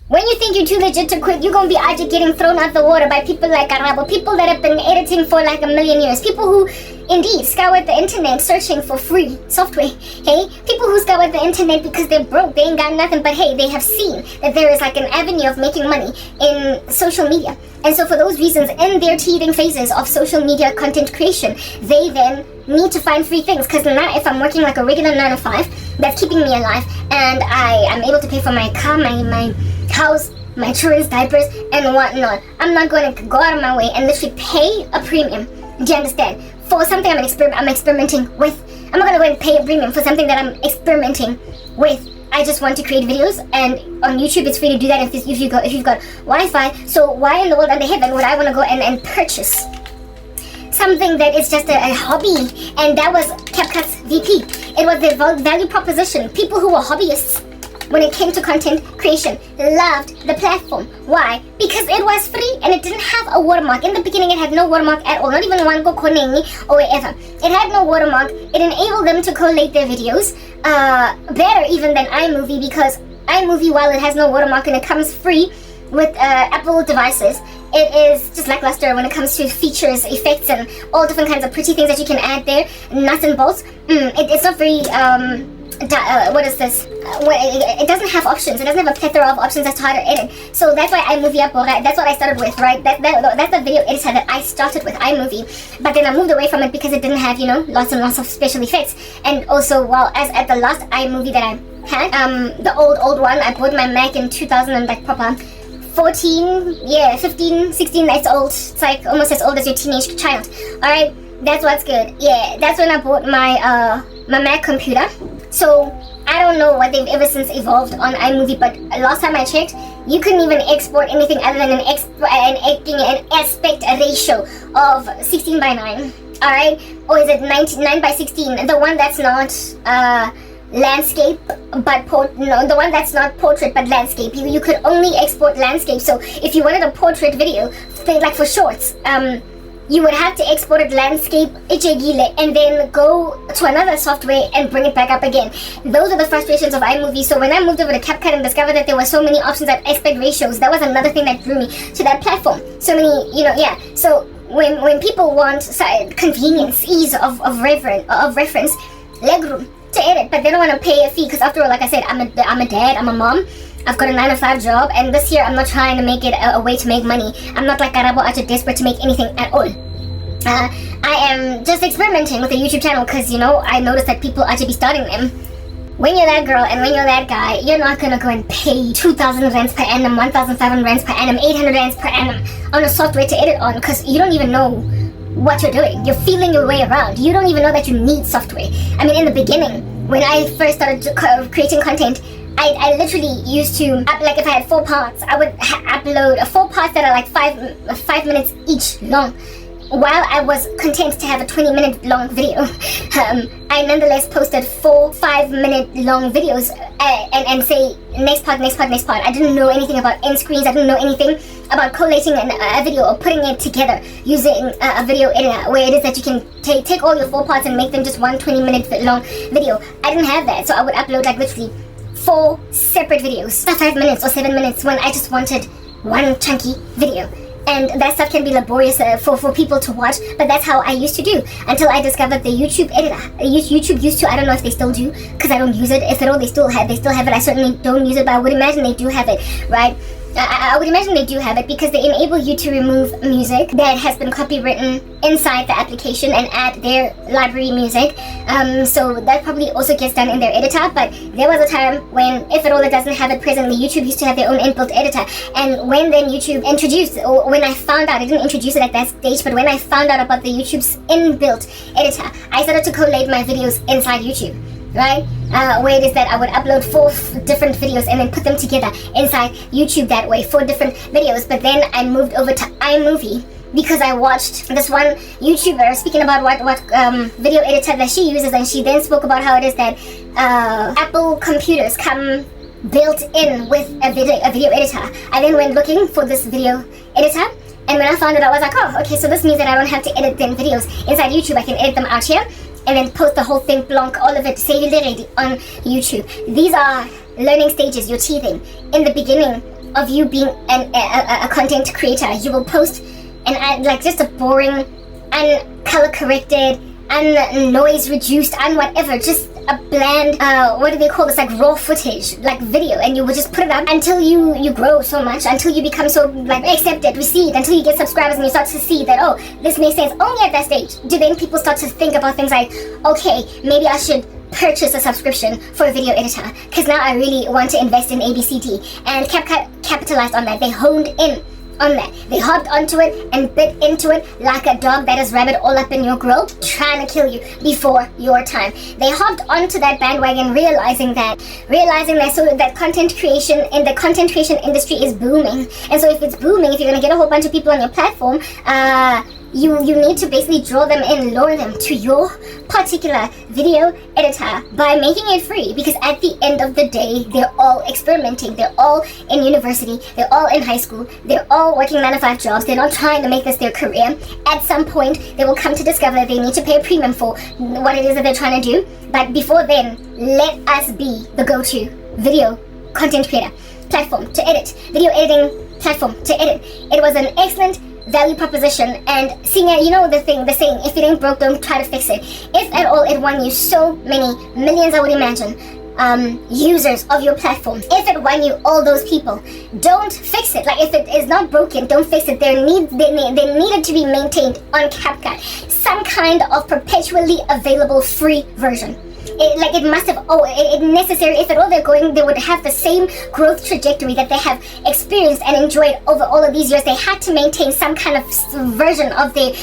When you think you're too legit to quit, you're gonna be out getting thrown out the water by people like Karabo, people that have been editing for like a million years, people who indeed scoured the internet searching for free software. Hey, people who scoured the internet because they're broke, they ain't got nothing, but hey, they have seen that there is like an avenue of making money in social media. And so for those reasons, in their teething phases of social media content creation, they then need to find free things. Because now if I'm working like a regular 9 to 5, that's keeping me alive, and I am able to pay for my car, my house, my children's diapers, and whatnot, I'm not going to go out of my way and literally pay a premium, do you understand, for something I'm experimenting with. I'm not going to go and pay a premium for something that I'm experimenting with. I just want to create videos, and on YouTube it's free to do that if you've got Wi-Fi. So why in the world under heaven would I want to go and purchase something that is just a hobby? And that was CapCut's VP. It was the value proposition. People who were hobbyists when it came to content creation loved the platform. Why? Because it was free and it didn't have a watermark. In the beginning it had no watermark at all, not even one go konengi or whatever. It had no watermark. It enabled them to collate their videos better even than iMovie, because iMovie, while it has no watermark and it comes free with Apple devices, it is just lackluster when it comes to features, effects, and all different kinds of pretty things that you can add there, nuts and bolts. It's not very what is this? It doesn't have options. It doesn't have a plethora of options as to how to edit. So that's why iMovie that's what I started with, right? That's the video editor that I started with, iMovie. But then I moved away from it because it didn't have, lots and lots of special effects. And also, well, as at the last iMovie that I had, the old one, I bought my Mac in 2000 and like proper 14, 15, 16, it's old. It's like almost as old as your teenage child. Alright, that's what's good. Yeah, that's when I bought my my Mac computer. So I don't know what they've ever since evolved on iMovie, but last time I checked, you couldn't even export anything other than an aspect ratio of 16:9. Alright? Or is it 9:16? The one that's not landscape but the one that's not portrait but landscape. You could only export landscape. So if you wanted a portrait video, like for shorts, you would have to export it landscape and then go to another software and bring it back up again. Those are the frustrations of iMovie. So when I moved over to CapCut and discovered that there were so many options at aspect ratios, that was another thing that drew me to that platform. So many, So when people want convenience, ease of reference, legroom to edit, but they don't want to pay a fee, because after all, like I said, I'm a dad, I'm a mom. I've got a 9 to 5 job, and this year I'm not trying to make it a way to make money. I'm not like Karabo, actually desperate to make anything at all. I am just experimenting with a YouTube channel because, I noticed that people actually be starting them. When you're that girl and when you're that guy, you're not gonna go and pay 2,000 rands per annum, 1,500 rands per annum, 800 rands per annum on a software to edit on, because you don't even know what you're doing. You're feeling your way around. You don't even know that you need software. I mean, in the beginning, when I first started creating content, I literally used to, like if I had 4 parts, I would upload 4 parts that are like 5 minutes each long. While I was content to have a 20-minute long video, I nonetheless posted 4 5-minute long videos and say next part. I didn't know anything about end screens. I didn't know anything about collating a video or putting it together using a video editor, where it is that you can take all your 4 parts and make them just one 20-minute long video. I didn't have that, so I would upload like literally 4 separate videos, 5 minutes or 7 minutes, when I just wanted one chunky video. And that stuff can be laborious for people to watch, but that's how I used to do until I discovered the YouTube editor. YouTube used to, I don't know if they still do, because I don't use it. If at all they still have it. I certainly don't use it, but I would imagine they do have it, right? I would imagine they do have it, because they enable you to remove music that has been copywritten inside the application and add their library music. So that probably also gets done in their editor, but there was a time when, if at all it doesn't have it presently, YouTube used to have their own inbuilt editor. And when then YouTube introduced, or when I found out, I didn't introduce it at that stage, but when I found out about the YouTube's inbuilt editor, I started to collate my videos inside YouTube. Right? Where it is that I would upload 4 different videos and then put them together inside YouTube that way, 4 different videos. But then I moved over to iMovie because I watched this one YouTuber speaking about what video editor that she uses, and she then spoke about how it is that Apple computers come built in with a video editor. I then went looking for this video editor, and when I found it, I was like, oh, okay, so this means that I don't have to edit them videos inside YouTube. I can edit them out here and then post the whole thing, blank, all of it, save it already on YouTube. These are learning stages, you're teething. In the beginning, of you being a content creator. You will post an ad, like just a boring, uncolor corrected, noise reduced, whatever, just a bland, what do they call this, like raw footage, like video, and you will just put it up until you grow so much, until you become so like accepted, received, until you get subscribers and you start to see that, oh, this makes sense. Only at that stage do then people start to think about things like, okay, maybe I should purchase a subscription for a video editor, because now I really want to invest in ABCD. And CapCut capitalized on that. They honed in on that. They hopped onto it and bit into it like a dog that is rabid all up in your grill, trying to kill you before your time. They hopped onto that bandwagon, realizing that so that content creation in the content creation industry is booming. And so if it's booming, if you're gonna get a whole bunch of people on your platform, you need to basically draw them in, lure them to your particular video editor by making it free, because at the end of the day, they're all experimenting, they're all in university, they're all in high school, they're all working 9-to-5 jobs, they're not trying to make this their career. At some point, they will come to discover that they need to pay a premium for what it is that they're trying to do. But before then, let us be the go-to video content creator platform to edit, video editing platform to edit. It was an excellent value proposition, and seeing it, you know the saying, if it ain't broke, don't try to fix it. If at all it won you so many millions, I would imagine, users of your platform, if it won you all those people, don't fix it. Like, if it is not broken, don't fix it. They needed to be maintained on CapCut, some kind of perpetually available free version. It must have, necessary, if at all they would have the same growth trajectory that they have experienced and enjoyed over all of these years. They had to maintain some kind of version of the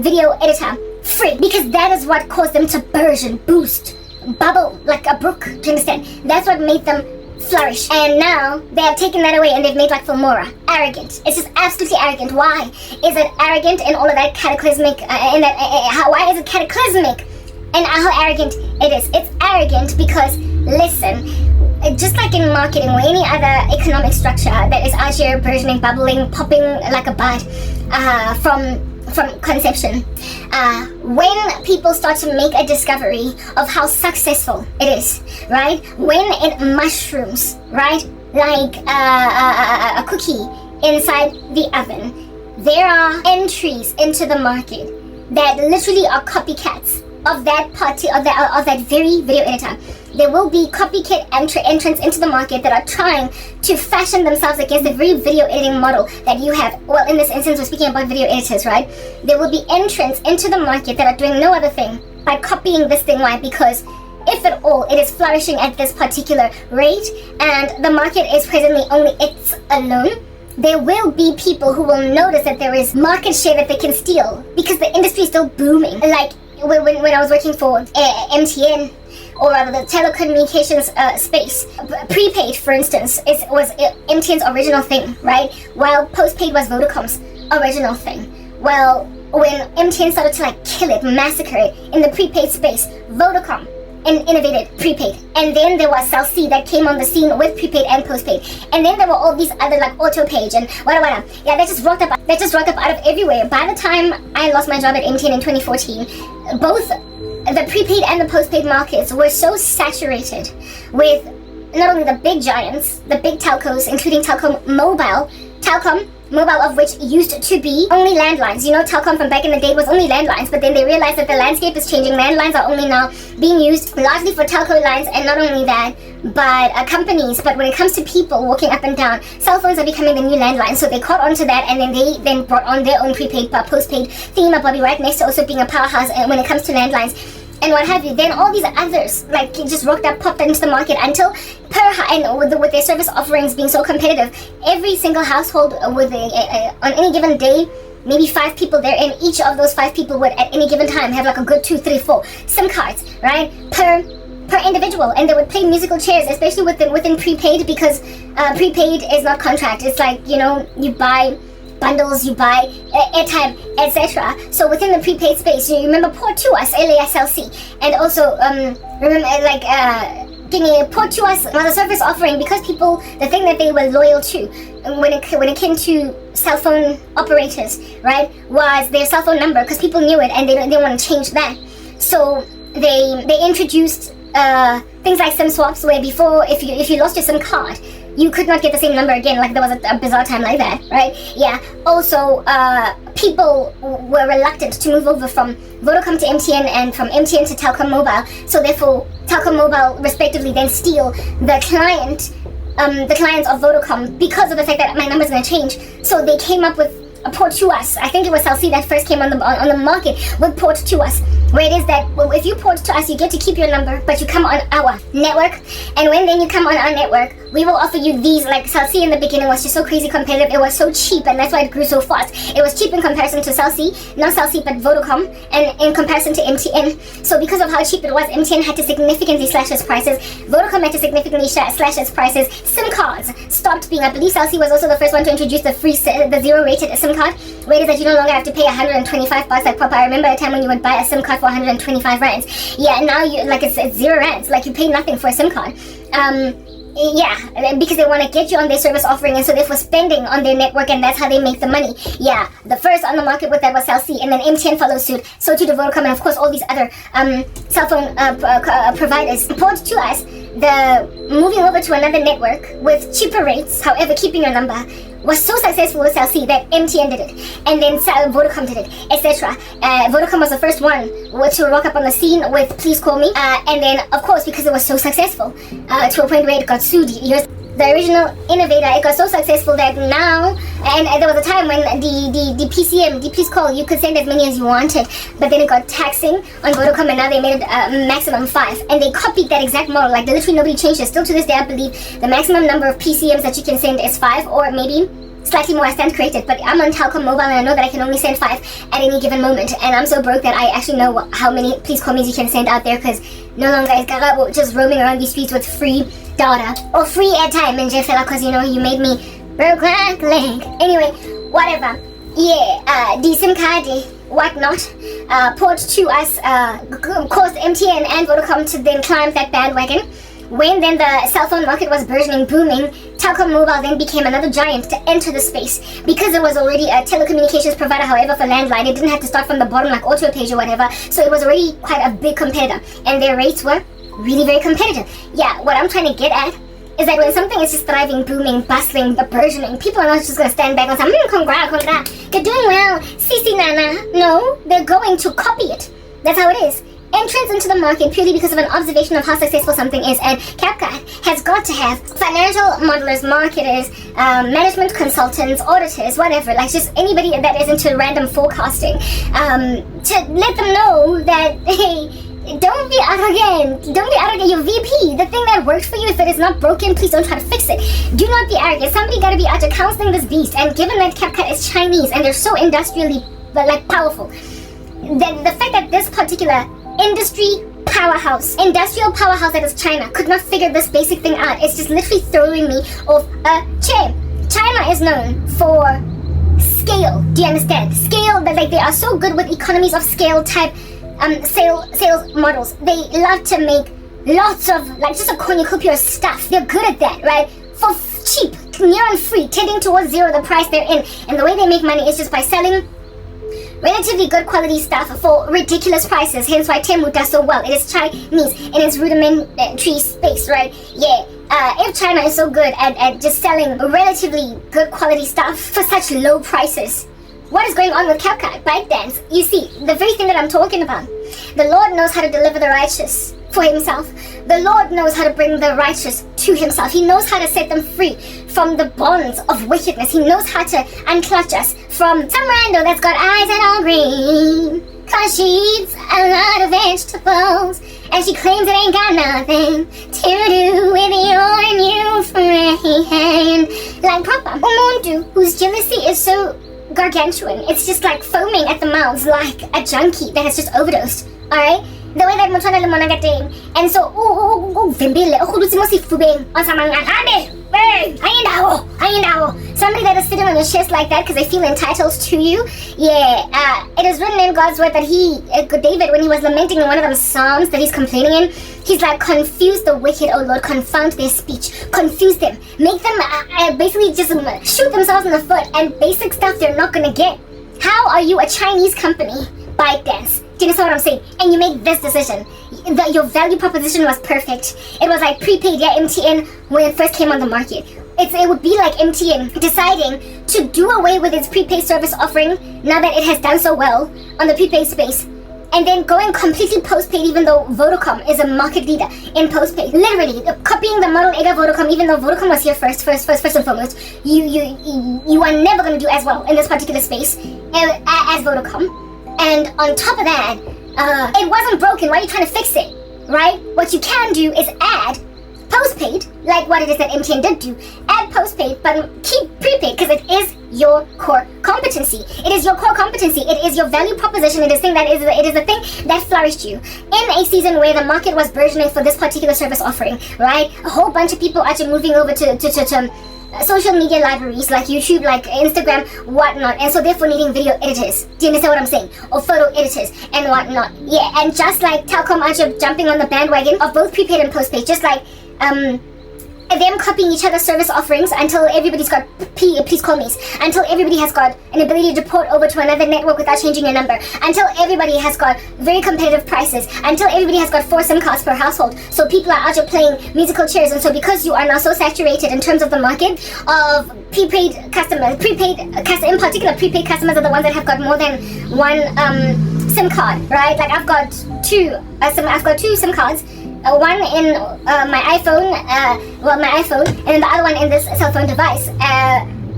video editor free, because that is what caused them to burgeon, boost, bubble like a brook. Do you understand? That's what made them flourish. And now they have taken that away and they've made like Filmora arrogant. It's just absolutely arrogant. Why is it arrogant in all of that cataclysmic? Why is it cataclysmic? And how arrogant it is. It's arrogant because, listen, just like in marketing or any other economic structure that is out here burgeoning, bubbling, popping like a bud from conception, when people start to make a discovery of how successful it is, right? When it mushrooms, right? Like a cookie inside the oven, there are entries into the market that literally are copycats of that party, of that very video editor. There will be copycat entrants into the market that are trying to fashion themselves against the very video editing model that you have. Well, in this instance, we're speaking about video editors, right? There will be entrants into the market that are doing no other thing by copying this thing. Why? Because if at all it is flourishing at this particular rate, and the market is presently only it's alone, there will be people who will notice that there is market share that they can steal, because the industry is still booming. Like, when I was working for MTN, or rather the telecommunications space, prepaid, for instance, was MTN's original thing, right? While postpaid was Vodacom's original thing. Well, when MTN started to like kill it, massacre it in the prepaid space, Vodacom innovated prepaid, and then there was Cell C that came on the scene with prepaid and postpaid, and then there were all these other like AutoPage and whatever. Yeah, that just rocked up out of everywhere. By the time I lost my job at MTN in 2014, both the prepaid and the postpaid markets were so saturated with not only the big giants, the big telcos, including Telkom Mobile, of which used to be only landlines. You know, Telkom from back in the day was only landlines, but then they realized that the landscape is changing. Landlines are only now being used largely for telco lines, and not only that, but companies. But when it comes to people walking up and down, cell phones are becoming the new landlines. So they caught onto that, and then they brought on their own prepaid, postpaid theme. Bobby right next to also being a powerhouse when it comes to landlines and what have you. Then all these others like just rocked up, popped into the market until with their service offerings being so competitive, every single household with on any given day, maybe 5 people there, and each of those 5 people would at any given time have like a good 2, 3, 4 SIM cards, right, per individual, and they would play musical chairs, especially within prepaid, because prepaid is not contract. It's like, you know, you buy bundles, you buy airtime, etc. So within the prepaid space, you remember Port to Us, LASLC, and also getting a Port to Us was a service offering, because people, the thing that they were loyal to when it came to cell phone operators, right, was their cell phone number, because people knew it and they didn't want to change that. So they introduced things like SIM swaps, where before, if you lost your SIM card, you could not get the same number again. Like there was a bizarre time like that, right? Yeah. Also, people were reluctant to move over from Vodacom to MTN and from MTN to Telkom Mobile. So therefore, Telkom Mobile respectively then steal the clients of Vodacom because of the fact that my number's going to change. So they came up with a port to us. I think it was Cell C that first came on the market with port to us, where it is that if you port to us, you get to keep your number, but you come on our network, and when then you come on our network, we will offer you these. Like Cell C in the beginning was just so crazy competitive. It was so cheap, and that's why it grew so fast. It was cheap in comparison to Cell C, not Cell C but Vodacom, and in comparison to MTN. So because of how cheap it was, MTN had to significantly slash its prices. Vodacom had to significantly slash its prices. SIM cards stopped being. I believe Cell C was also the first one to introduce the zero rated SIM card, where it is that you no longer have to pay 125 bucks like Papa. I remember a time when you would buy a SIM card for 125 rands. Yeah, now you like it's 0 rands. Like you pay nothing for a SIM card. Yeah, because they want to get you on their service offering, and so therefore spending on their network, and that's how they make the money. Yeah, the first on the market with that was Cell C, and then MTN follows suit. So too did Vodacom, and of course all these other cell phone providers. Port to us, the moving over to another network with cheaper rates, however keeping your number, was so successful with Cell C that MTN did it, and then Vodacom did it, etc. Vodacom was the first one to rock up on the scene with Please Call Me, and then of course because it was so successful to a point where it got sued. The original innovator, it got so successful that now, and there was a time when the PCM, the Please Call, you could send as many as you wanted, but then it got taxing on Vodacom, and now they made it maximum 5, and they copied that exact model. Like literally nobody changed it. Still to this day, I believe the maximum number of PCMs that you can send is 5, or maybe slightly more. I stand corrected, but I'm on Telkom Mobile, and I know that I can only send 5 at any given moment, and I'm so broke that I actually know how many Please Call Me's you can send out there, because no longer is Karabo just roaming around these streets with free data or free airtime in Jeffela, because you know you made me broke like leg. Anyway, whatever. Yeah, the SIM card, whatnot, port to us, caused MTN and Vodacom to then climb that bandwagon. When then the cell phone market was burgeoning, booming, Telkom Mobile then became another giant to enter the space. Because it was already a telecommunications provider, however, for landline, it didn't have to start from the bottom like AutoPage or whatever, so it was already quite a big competitor, and their rates were really very competitive. Yeah, what I'm trying to get at is that when something is just thriving, booming, bustling, burgeoning, people are not just going to stand back and say, congrats, you're doing well, Sisi Nana. No, they're going to copy it. That's how it is. Entrance into the market purely because of an observation of how successful something is, and CapCut has got to have financial modelers, marketers, management consultants, auditors, whatever, like just anybody that is into random forecasting, to let them know that, hey, don't be arrogant. Don't be arrogant. Your VP, the thing that worked for you, if it is not broken, please don't try to fix it. Do not be arrogant. Somebody got to be out to counseling this beast, and given that CapCut is Chinese and they're so industrially powerful, the fact that this particular industrial powerhouse that is China could not figure this basic thing out, it's just literally throwing me off a chair. China is known for scale. Do you understand? Scale, that like they are so good with economies of scale type sales models. They love to make lots of like just a cornucopia of stuff. They're good at that, right? For cheap, near and free, tending towards zero the price they're in. And the way they make money is just by selling relatively good quality stuff for ridiculous prices. Hence why Temu does so well. It is Chinese in its rudimentary space, right? Yeah. If China is so good at just selling relatively good quality stuff for such low prices, what is going on with CapCut, ByteDance? You see, the very thing that I'm talking about. The Lord knows how to deliver the righteous for himself. The Lord knows how to bring the righteous to himself. He knows how to set them free from the bonds of wickedness. He knows how to unclutch us from some rando that's got eyes that are green, cause she eats a lot of vegetables, and she claims it ain't got nothing to do with your new friend. Like Papa Umuntu, whose jealousy is so gargantuan, it's just like foaming at the mouths like a junkie that has just overdosed. Alright? The way that Motwana le Monagating. And so, Vimbile, Fubing, on some somebody that is sitting on your chest like that because they feel entitled to you. Yeah, it is written in God's word that David, when he was lamenting in one of them Psalms that he's complaining in, he's like, confuse the wicked, O Lord, confound their speech, confuse them, make them basically just shoot themselves in the foot, and basic stuff they're not gonna get. How are you a Chinese company, ByteDance? Do you understand what I'm saying? And you make this decision. Your value proposition was perfect. It was like prepaid, yeah, MTN when it first came on the market. it would be like MTN deciding to do away with its prepaid service offering now that it has done so well on the prepaid space, and then going completely postpaid, even though Vodacom is a market leader in postpaid. Literally copying the model A of Vodacom, even though Vodacom was here first and foremost. You are never going to do as well in this particular space as Vodacom. And on top of that, it wasn't broken. Why are you trying to fix it, right? What you can do is add postpaid, like what it is that MTN did do. Add postpaid, but keep prepaid, because it is your core competency. It is your core competency. It is your value proposition. It is the thing that flourished you in a season where the market was burgeoning for this particular service offering, right? A whole bunch of people are moving over to social media libraries like YouTube, like Instagram, whatnot, and so therefore needing video editors. Do you understand what I'm saying? Or photo editors and whatnot. Yeah, and just like Telkom are jumping on the bandwagon of both prepaid and postpaid, just like them copying each other's service offerings until everybody's got please call me, until everybody has got an ability to port over to another network without changing your number, until everybody has got very competitive prices, until everybody has got 4 SIM cards per household, so people are out here playing musical chairs. And so because you are now so saturated in terms of the market of prepaid customers, in particular prepaid customers are the ones that have got more than one SIM card, right? Like I've got two SIM cards. One in my iPhone, and then the other one in this cell phone device.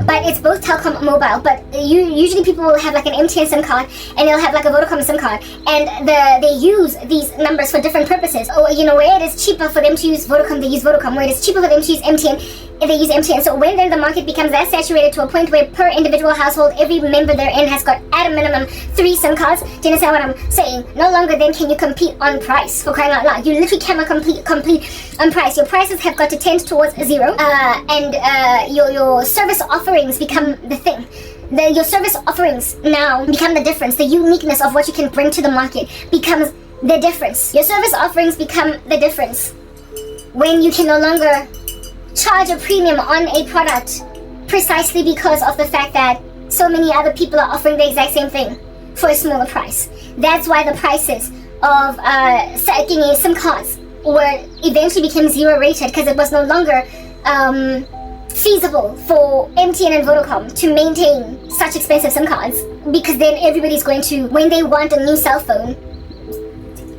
But it's both Telkom mobile. But usually people will have like an MTN SIM card, and they'll have like a Vodacom SIM card, and they use these numbers for different purposes. Or where it is cheaper for them to use Vodacom, they use Vodacom. Where it is cheaper for them to use MTN, they use MTN. So when then the market becomes that saturated to a point where per individual household, every member therein has got at a minimum 3 SIM cards. Do you understand what I'm saying? No longer then can you compete on price, for crying out loud. You literally cannot compete on price. Your prices have got to tend towards zero, and your service offerings become the thing. Your service offerings now become the difference. The uniqueness of what you can bring to the market becomes the difference. Your service offerings become the difference when you can no longer charge a premium on a product precisely because of the fact that so many other people are offering the exact same thing for a smaller price. That's why the prices of getting SIM cards eventually became zero rated, because it was no longer feasible for MTN and Vodacom to maintain such expensive SIM cards, because then everybody's going to, when they want a new cell phone,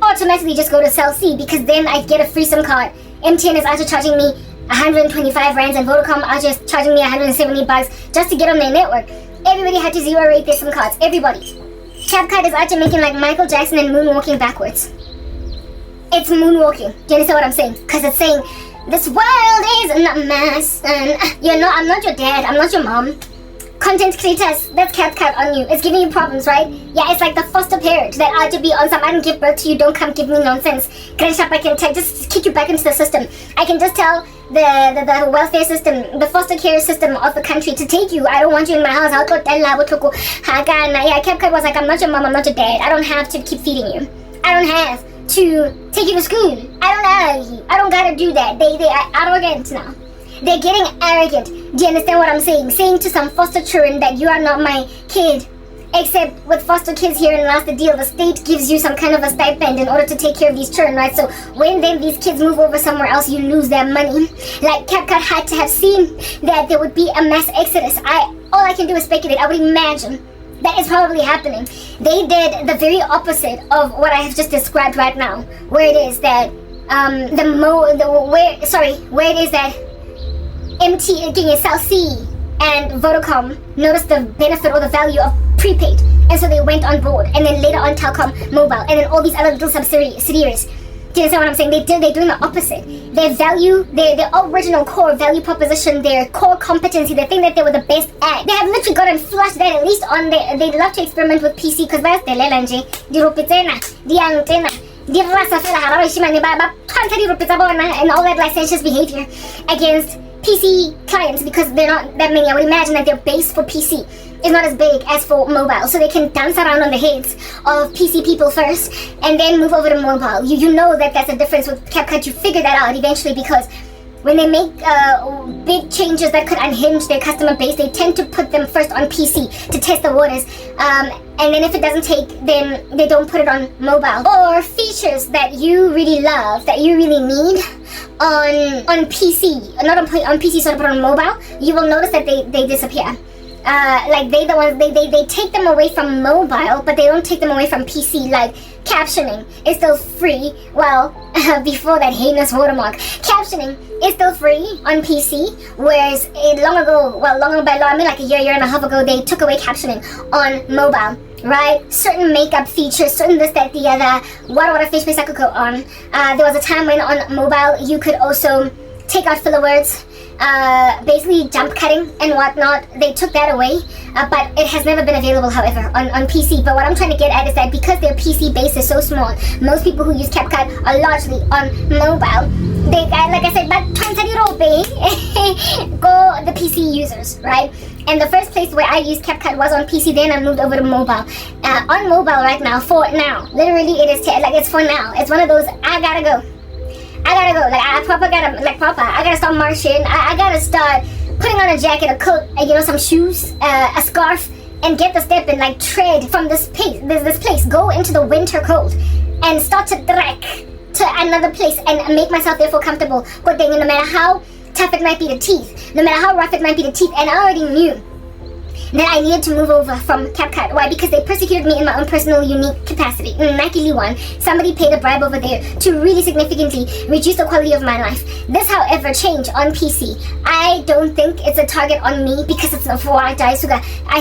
automatically just go to Cell C, because then I get a free SIM card. MTN is after charging me 125 rands and Vodacom are just charging me 170 bucks just to get on their network. Everybody had to zero rate their SIM cards. Everybody. CapCut is actually making like Michael Jackson and moonwalking backwards. It's moonwalking. Do you understand what I'm saying? Because it's saying, this world is not my son. I'm not your dad. I'm not your mom. Content creators, that's CapCut on you. It's giving you problems, right? Yeah, it's like the foster parent that ought to be on some, I didn't give birth to you, don't come give me nonsense. I can just kick you back into the system. I can just tell the welfare system, the foster care system of the country to take you. I don't want you in my house. Yeah, CapCut was like, I'm not your mom, I'm not your dad. I don't have to keep feeding you. I don't have to take you to school. I don't gotta do that. They are arrogant now. They're getting arrogant. Do you understand what I'm saying? Saying to some foster children that you are not my kid. Except with foster kids here in Last the Deal, the state gives you some kind of a stipend in order to take care of these children, right? So when then these kids move over somewhere else, you lose their money. Like CapCut had to have seen that there would be a mass exodus. All I can do is speculate. I would imagine that is probably happening. They did the very opposite of what I have just described right now, where it is that where it is that MTN, South Sea, and Vodacom noticed the benefit or the value of prepaid, and so they went on board. And then later on Telkom Mobile, and then all these other little subsidiaries. Do you understand what I'm saying? They're doing the opposite. Their value, their original core value proposition, their core competency, the thing that they were the best at, they have literally gotten flushed that at least on their. They love to experiment with PC because that's the lelanje, di rupitsena, di antena, di rasa fela harawa shimane ba khanta di rupitsa bona, and all that licentious behavior against PC clients, because they're not that many. I would imagine that their base for PC is not as big as for mobile, so they can dance around on the heads of PC people first and then move over to mobile. You know that that's a difference with CapCut. You figure that out eventually, because When they make big changes that could unhinge their customer base, they tend to put them first on PC to test the waters. And then if it doesn't take, then they don't put it on mobile. Or features that you really love, that you really need on PC, not on PC, sort of put on mobile, you will notice that they disappear. Like they take them away from mobile, but they don't take them away from PC. Like captioning is still free. Well, before that heinous watermark, captioning is still free on PC, whereas long ago, I mean like a year and a half ago, they took away captioning on mobile. Right? Certain makeup features, certain this, that, the other, what a fish place I could go on. There was a time when on mobile you could also take out filler words, basically jump cutting and whatnot. They took that away, but it has never been available, however, on PC. But what I'm trying to get at is that because their PC base is so small, most people who use CapCut are largely on mobile. They, like I said, but go the PC users, right? And the first place where I used CapCut was on PC, then I moved over to mobile. On mobile right now, for now, literally it is, it's for now. It's one of those, I gotta go. I gotta start marching. I gotta start putting on a jacket, a coat, some shoes, a scarf, and get the step and like tread from this place, go into the winter cold, and start to trek to another place and make myself therefore comfortable. But then, no matter how tough it might be to teeth, no matter how rough it might be to teeth, and I already knew that I needed to move over from CapCut. Why? Because they persecuted me in my own personal, unique capacity. Hlongwane, somebody paid a bribe over there to really significantly reduce the quality of my life. This, however, changed on PC. I don't think it's a target on me because it's not for I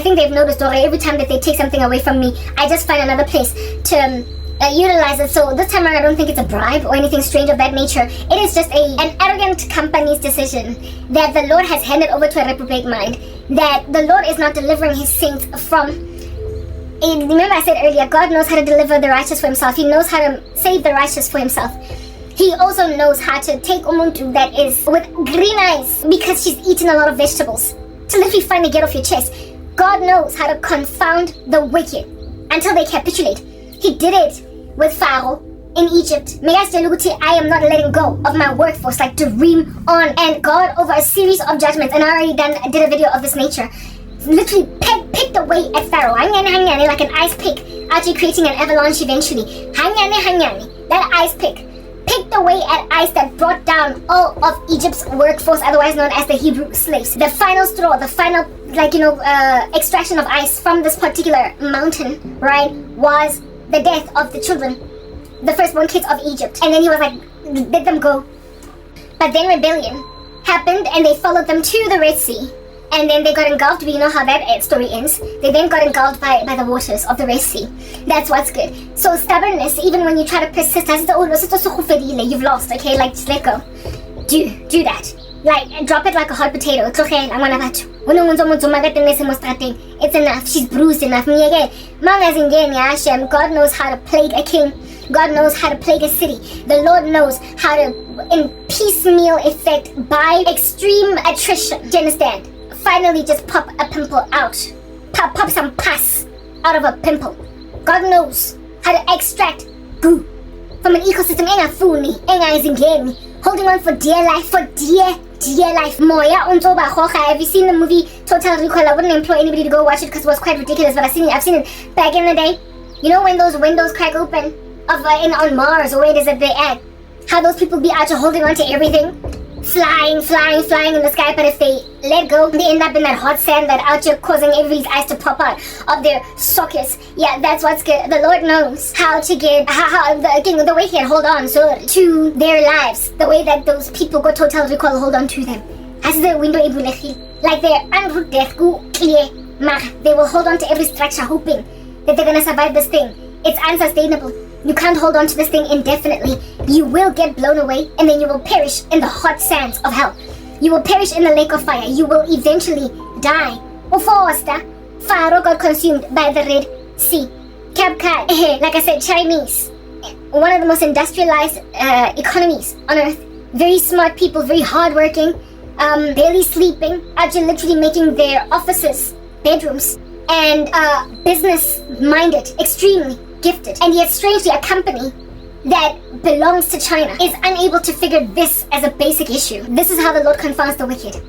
think they've noticed every time that they take something away from me, I just find another place to utilize it. So this time around, I don't think it's a bribe or anything strange of that nature. It is just an arrogant company's decision that the Lord has handed over to a reprobate mind, that the Lord is not delivering his saints from. Remember I said earlier, God knows how to deliver the righteous for himself. He knows how to save the righteous for himself. He also knows how to take umuntu that is with green eyes because she's eaten a lot of vegetables to literally finally get off your chest. God knows how to confound the wicked until they capitulate. He did it with Pharaoh in Egypt. I am not letting go of my workforce, like to dream on. And God, over a series of judgments, and I already did a video of this nature, literally picked away at Pharaoh, like an ice pick, actually creating an avalanche eventually. That ice picked away at ice that brought down all of Egypt's workforce, otherwise known as the Hebrew slaves. The final straw, the final, extraction of ice from this particular mountain, right, was the death of the children, the firstborn kids of Egypt. And then he was like, let them go. But then rebellion happened and they followed them to the Red Sea. And then they got engulfed. We know how that story ends. They then got engulfed by the waters of the Red Sea. That's what's good. So stubbornness, even when you try to persist, you've lost, okay? Like, just let go. Do that. Like, drop it like a hot potato. It's enough. She's bruised enough. God knows how to plague a king. God knows how to plague a city. The Lord knows how to, in piecemeal effect, by extreme attrition. Do you understand? Finally just pop a pimple out. Pop some pus out of a pimple. God knows how to extract goo from an ecosystem. Holding on for dear life, dear life. Moya unzoba khoga. Have you seen the movie Total Recall? I wouldn't employ anybody to go watch it because it was quite ridiculous, but I've seen it back in the day. You know when those windows crack open on Mars, or where it is that they're at, how those people be out here holding on to everything, flying in the sky, but if they let go, they end up in that hot sand that out here causing everybody's eyes to pop out of their sockets. Yeah, that's what's good. The Lord knows how to get, the way he can hold on to their lives, the way that those people got Total Recall hold on to them. As the window like their en route death go clear, they will hold on to every structure hoping that they're gonna survive this thing. It's unsustainable. You can't hold on to this thing indefinitely. You will get blown away and then you will perish in the hot sands of hell. You will perish in the lake of fire. You will eventually die. Pharaoh got consumed by the Red Sea. CapCut, like I said, Chinese, one of the most industrialized economies on earth. Very smart people, very hardworking, barely sleeping, actually literally making their offices bedrooms, and business-minded, extremely gifted, and yet strangely a company that belongs to China is unable to figure this as a basic issue. This is how the Lord confounds the wicked.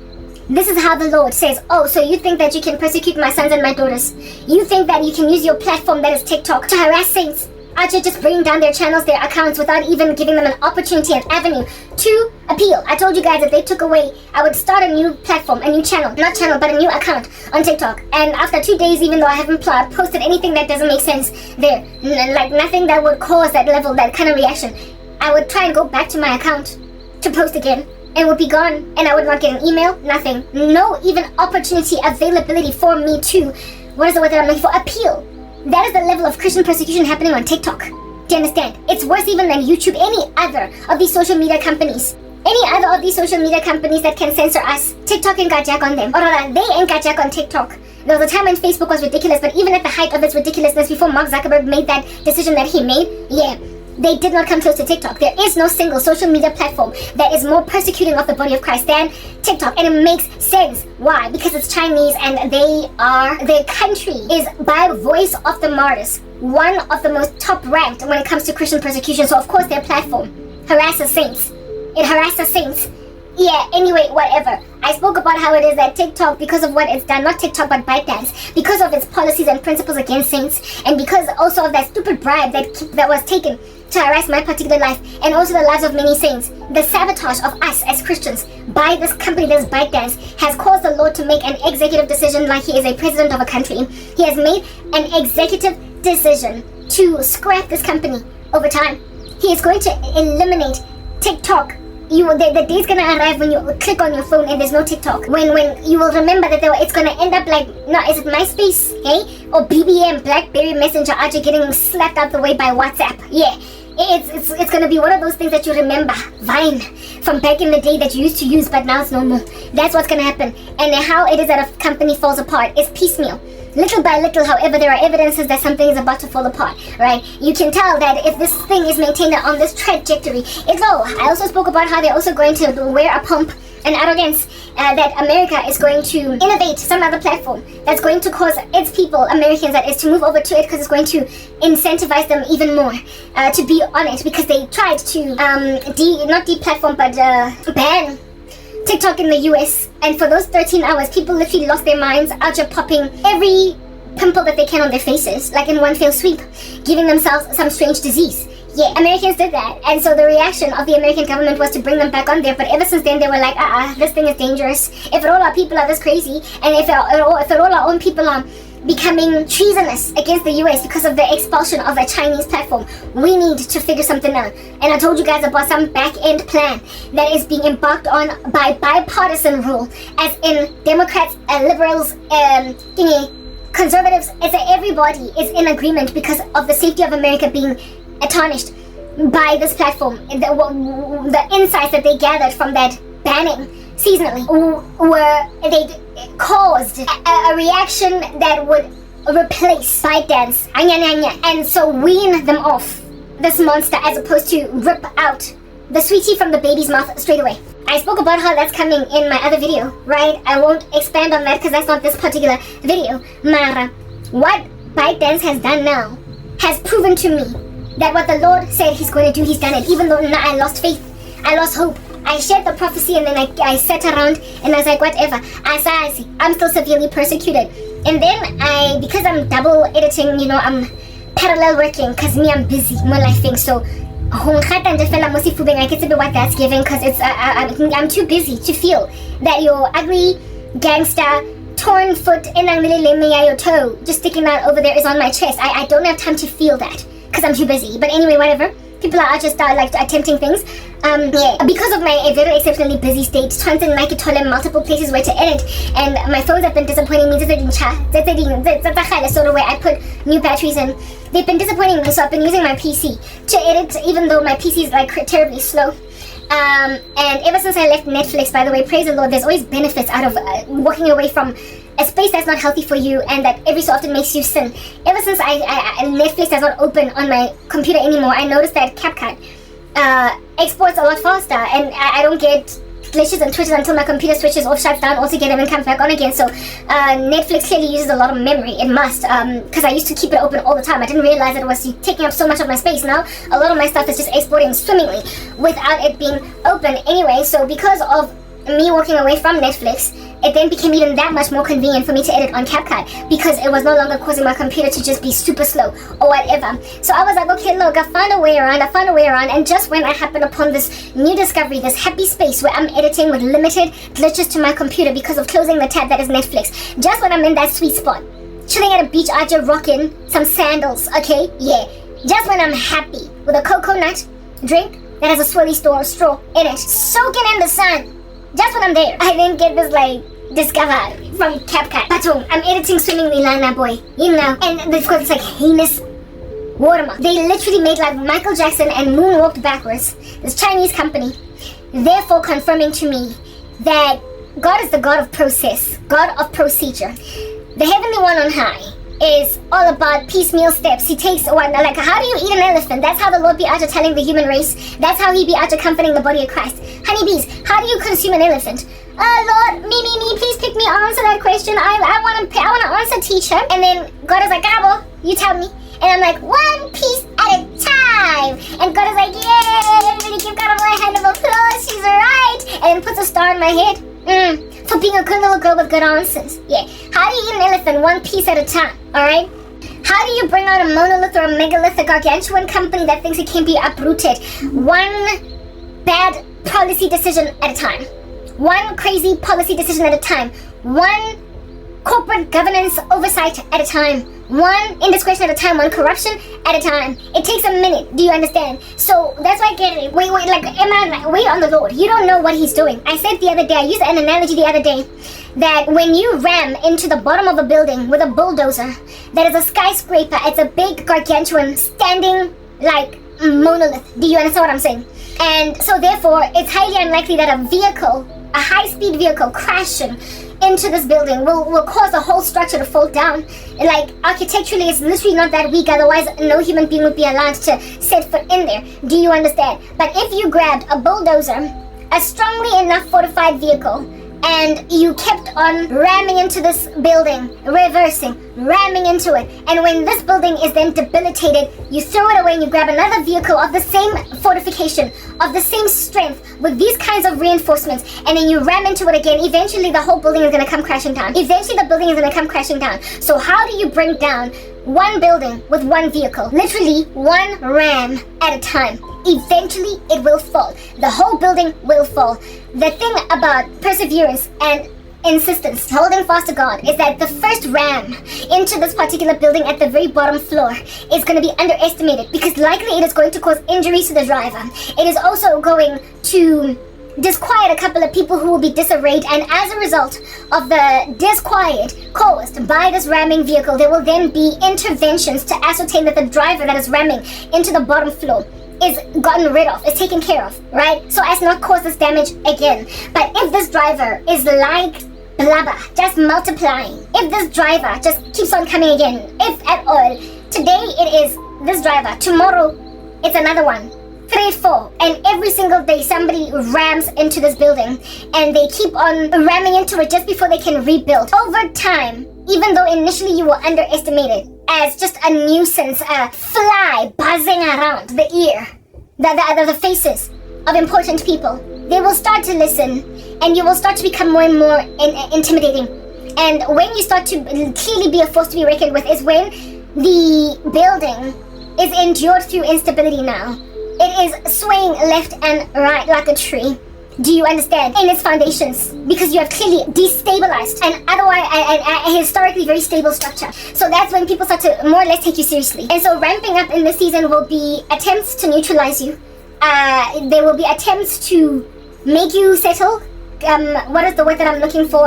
This is how the Lord says, oh, so you think that you can persecute my sons and my daughters? You think that you can use your platform that is TikTok to harass saints? Archer just bringing down their channels, their accounts, without even giving them an opportunity and avenue to appeal. I told you guys that they took away, I would start a new platform, a new channel, not channel, but a new account on TikTok. And after 2 days, even though I haven't posted anything that doesn't make sense there, like nothing that would cause that level, that kind of reaction, I would try and go back to my account to post again, and would be gone, and I would not get an email, nothing. No even opportunity, availability for me to, what is the word that I'm looking for? Appeal. That is the level of Christian persecution happening on TikTok. Do you understand? It's worse even than YouTube, any other of these social media companies. Any other of these social media companies that can censor us, TikTok ain't got jack on them. Or rather, they ain't got jack on TikTok. There was a time when Facebook was ridiculous, but even at the height of its ridiculousness, before Mark Zuckerberg made that decision that he made, yeah, they did not come close to TikTok. There is no single social media platform that is more persecuting of the body of Christ than TikTok. And it makes sense. Why? Because it's Chinese and their country is, by voice of the martyrs, one of the most top ranked when it comes to Christian persecution. So of course their platform harasses saints. It harasses saints. Yeah, anyway, whatever. I spoke about how it is that TikTok, because of what it's done, not TikTok but ByteDance, because of its policies and principles against saints, and because also of that stupid bribe that was taken to harass my particular life, and also the lives of many saints, the sabotage of us as Christians by this company that is ByteDance has caused the Lord to make an executive decision like he is a president of a country. He has made an executive decision to scrap this company over time. He is going to eliminate TikTok. The day's gonna arrive when you click on your phone and there's no TikTok. When you will remember that it's gonna end up like, no, is it MySpace, hey? Or BBM, BlackBerry Messenger, after getting slapped out the way by WhatsApp. Yeah, it's gonna be one of those things that you remember. Vine, from back in the day that you used to use, but now it's no more. That's what's gonna happen. And how it is that a company falls apart is piecemeal. Little by little, however, there are evidences that something is about to fall apart, right? You can tell that if this thing is maintained on this trajectory, it will. I also spoke about how they're also going to wear a pomp and arrogance that America is going to innovate some other platform that's going to cause its people, Americans that is, to move over to it, because it's going to incentivize them even more to be on it, because they tried to not deplatform but ban TikTok in the US, and for those 13 hours people literally lost their minds out of popping every pimple that they can on their faces, like in one fell swoop, giving themselves some strange disease. Yeah, Americans did that, and so the reaction of the American government was to bring them back on there, but ever since then they were like, this thing is dangerous. If all our people are this crazy, and if all our own people are becoming treasonous against the US because of the expulsion of a Chinese platform, we need to figure something out. And I told you guys about some back-end plan that is being embarked on by bipartisan rule, as in Democrats, liberals, conservatives, as everybody is in agreement because of the safety of America being tarnished by this platform. The insights that they gathered from that banning seasonally they caused a reaction that would replace ByteDance and so wean them off this monster, as opposed to rip out the sweetie from the baby's mouth straight away. I spoke about how that's coming in my other video, right? I won't expand on that because that's not this particular video. Mara, what ByteDance has done now has proven to me that what the Lord said he's going to do, he's done it. Even though I lost faith, I lost hope, I shared the prophecy, and then I sat around and I was like, whatever, I'm still severely persecuted. And then because I'm double editing, I'm parallel working, because I'm busy, more life things. So I can say what that's giving, because I'm too busy to feel that your ugly gangster torn foot and your toe just sticking out over there is on my chest. I don't have time to feel that because I'm too busy. But anyway, whatever. People are just like attempting things. Because of my very exceptionally busy state, trying to make it multiple places where to edit, and my phones have been disappointing me. Sort of where I put new batteries in. They've been disappointing me, so I've been using my PC to edit, even though my PC is like terribly slow. And ever since I left Netflix, by the way, praise the Lord, there's always benefits out of walking away from a space that's not healthy for you and that every so often makes you sin. Ever since Netflix does not open on my computer anymore, I noticed that CapCut exports a lot faster, and I don't get glitches and twitches until my computer switches off, shuts down altogether, and comes back on again. So Netflix clearly uses a lot of memory. It must, because I used to keep it open all the time. I didn't realize it was taking up so much of my space. Now a lot of my stuff is just exporting swimmingly without it being open anyway. So because of me walking away from Netflix, it then became even that much more convenient for me to edit on CapCut, because it was no longer causing my computer to just be super slow or whatever. So I was like, okay, look, I found a way around, and just when I happened upon this new discovery, this happy space where I'm editing with limited glitches to my computer because of closing the tab that is Netflix, just when I'm in that sweet spot, chilling at a beach out here rocking some sandals, okay, yeah, just when I'm happy with a coconut drink that has a swirly straw in it, soaking in the sun, just when I'm there, I then get this like discovered from CapCut. Batum, I'm editing swimmingly Lana boy, you know, and they've got this like heinous watermark. They literally made like Michael Jackson and moonwalked backwards. This Chinese company, therefore confirming to me that God is the God of process, God of procedure. The heavenly one on high is all about piecemeal steps. He takes one, like, how do you eat an elephant? That's how the Lord be out telling the human race. That's how he be out comforting the body of Christ. Honeybees, how do you consume an elephant? Lord, me, please pick me, answer that question. I want to answer, teacher. And then God is like, Karabo, you tell me. And I'm like, one piece at a time. And God is like, yay, everybody give Karabo a hand of applause. She's right. And then puts a star in my head. For being a good little girl with good answers. Yeah. How do you eat an elephant one piece at a time? Alright? How do you bring out a monolith or a megalith, a gargantuan company that thinks it can be uprooted? One bad policy decision at a time. One crazy policy decision at a time. One corporate governance oversight at a time. One indiscretion at a time. One corruption at a time. It takes a minute. Do you understand? So that's why I get it. Wait, like, wait on the Lord. You don't know what he's doing. I said the other day, I used an analogy the other day, that when you ram into the bottom of a building with a bulldozer, that is a skyscraper, it's a big gargantuan standing like monolith. Do you understand what I'm saying? And so therefore, it's highly unlikely that a vehicle, a high-speed vehicle crashing into this building will cause the whole structure to fall down. Like, architecturally, it's literally not that weak, otherwise no human being would be allowed to set foot in there. Do you understand? But if you grabbed a bulldozer, a strongly enough fortified vehicle, and you kept on ramming into this building, reversing, ramming into it, and when this building is then debilitated, you throw it away and you grab another vehicle of the same fortification, of the same strength, with these kinds of reinforcements, and then you ram into it again. Eventually the whole building is going to come crashing down. Eventually the building is going to come crashing down. So how do you bring down one building with one vehicle? Literally one ram at a time. Eventually it will fall. The whole building will fall. The thing about perseverance and insistence, holding fast to God, is that the first ram into this particular building at the very bottom floor is going to be underestimated, because likely it is going to cause injuries to the driver. It is also going to disquiet a couple of people who will be disarrayed, and as a result of the disquiet caused by this ramming vehicle, there will then be interventions to ascertain that the driver that is ramming into the bottom floor is gotten rid of, is taken care of, right? So as not cause this damage again. But if this driver is like blubber, just multiplying, if this driver just keeps on coming again, if at all, today it is this driver, tomorrow it's another one, 3, 4, and every single day somebody rams into this building and they keep on ramming into it just before they can rebuild. Over time, even though initially you were underestimated as just a nuisance, a fly buzzing around the ear, the faces of important people, they will start to listen, and you will start to become more and more intimidating. And when you start to clearly be a force to be reckoned with is when the building is endured through instability now. It is swaying left and right like a tree. Do you understand? In its foundations, because you have clearly destabilized an otherwise a historically very stable structure. So that's when people start to more or less take you seriously. And so ramping up in this season will be attempts to neutralize you. There will be attempts to make you settle. What is the word that I'm looking for?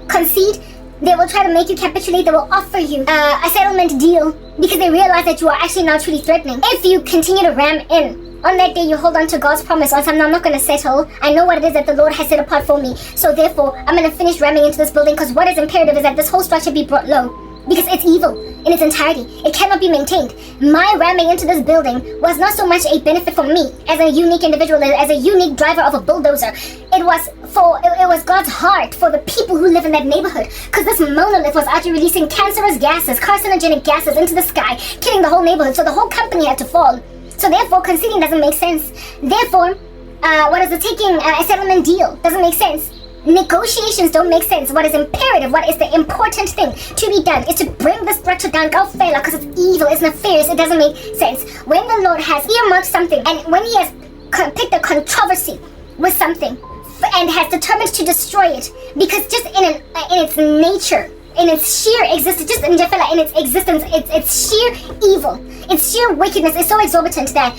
Concede. They will try to make you capitulate. They will offer you a settlement deal because they realize that you are actually now truly threatening. If you continue to ram in, on that day you hold on to God's promise on something. I'm not going to settle. I know what it is that the Lord has set apart for me. So therefore, I'm going to finish ramming into this building, because what is imperative is that this whole structure be brought low. because it's evil in its entirety. It cannot be maintained. My ramming into this building was not so much a benefit for me as a unique individual, as a unique driver of a bulldozer. It was God's heart for the people who live in that neighborhood, because this monolith was actually releasing cancerous gases, carcinogenic gases into the sky, killing the whole neighborhood, so the whole company had to fall. So therefore, conceding doesn't make sense. Therefore, taking a settlement deal doesn't make sense. Negotiations don't make sense. What is imperative, what is the important thing to be done is to bring the structure down, because it's evil, it's nefarious, it doesn't make sense. When the Lord has earmarked something, and when He has picked a controversy with something, and has determined to destroy it, because just in its nature, in its sheer existence, just in its existence, its sheer evil, its sheer wickedness is so exorbitant that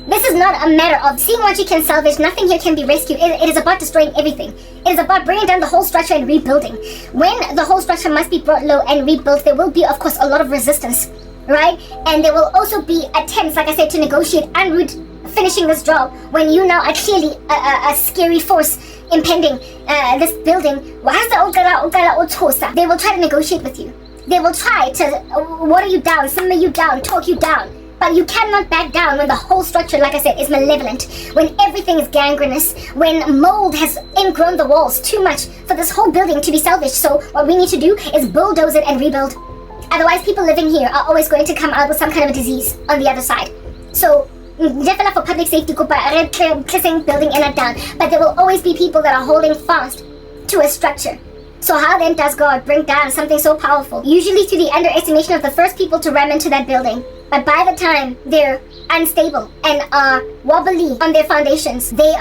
this is not a matter of seeing what you can salvage. Nothing here can be rescued. It is about destroying everything. It is about bringing down the whole structure and rebuilding. When the whole structure must be brought low and rebuilt, there will be, of course, a lot of resistance, right? And there will also be attempts, like I said, to negotiate en route finishing this job when you now are clearly a scary force impending this building. They will try to negotiate with you. They will try to water you down, simmer you down, talk you down. But you cannot back down when the whole structure, like I said, is malevolent, when everything is gangrenous, when mold has ingrown the walls too much for this whole building to be salvaged. So what we need to do is bulldoze it and rebuild. Otherwise, people living here are always going to come out with some kind of a disease on the other side. So, definitely for public safety, building and down. But there will always be people that are holding fast to a structure. So how then does God bring down something so powerful? Usually through the underestimation of the first people to ram into that building. But by the time they're unstable and are wobbly on their foundations, by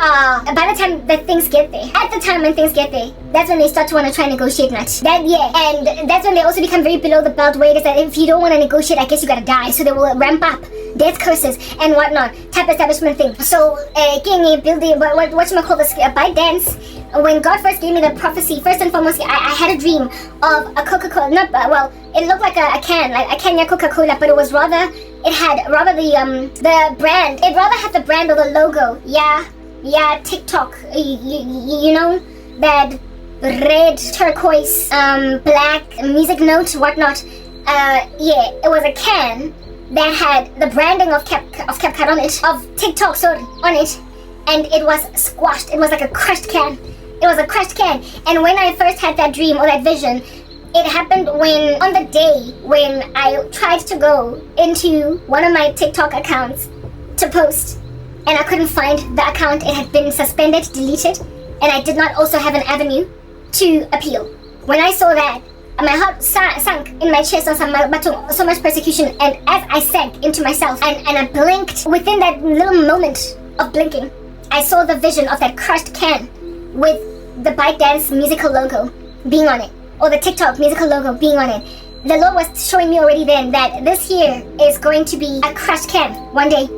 the time that things get there, at the time when things get there, that's when they start to want to try and negotiate much. And that's when they also become very below the belt, where it is that if you don't want to negotiate, I guess you gotta die. So they will ramp up death curses and whatnot, type establishment thing. So, building, whatchamacallit, by dance, when God first gave me the prophecy, first and foremost, I had a dream of a Coca-Cola, it looked like a can, like a Kenya Coca-Cola, but it had the brand, it rather had the brand or the logo, TikTok, you know, that red, turquoise, black, music note, whatnot, it was a can that had the branding of CapCut on it, of TikTok, on it, and it was squashed, it was like a crushed can. It was a crushed can. And when I first had that dream or that vision, it happened on the day when I tried to go into one of my TikTok accounts to post, and I couldn't find the account. It had been suspended, deleted, and I did not also have an avenue to appeal. When I saw that, my heart sunk in my chest, so much persecution, and as I sank into myself and I blinked, within that little moment of blinking, I saw the vision of that crushed can with the ByteDance musical logo being on it, or the TikTok musical logo being on it. The Lord was showing me already then that this here is going to be a crushed can one day.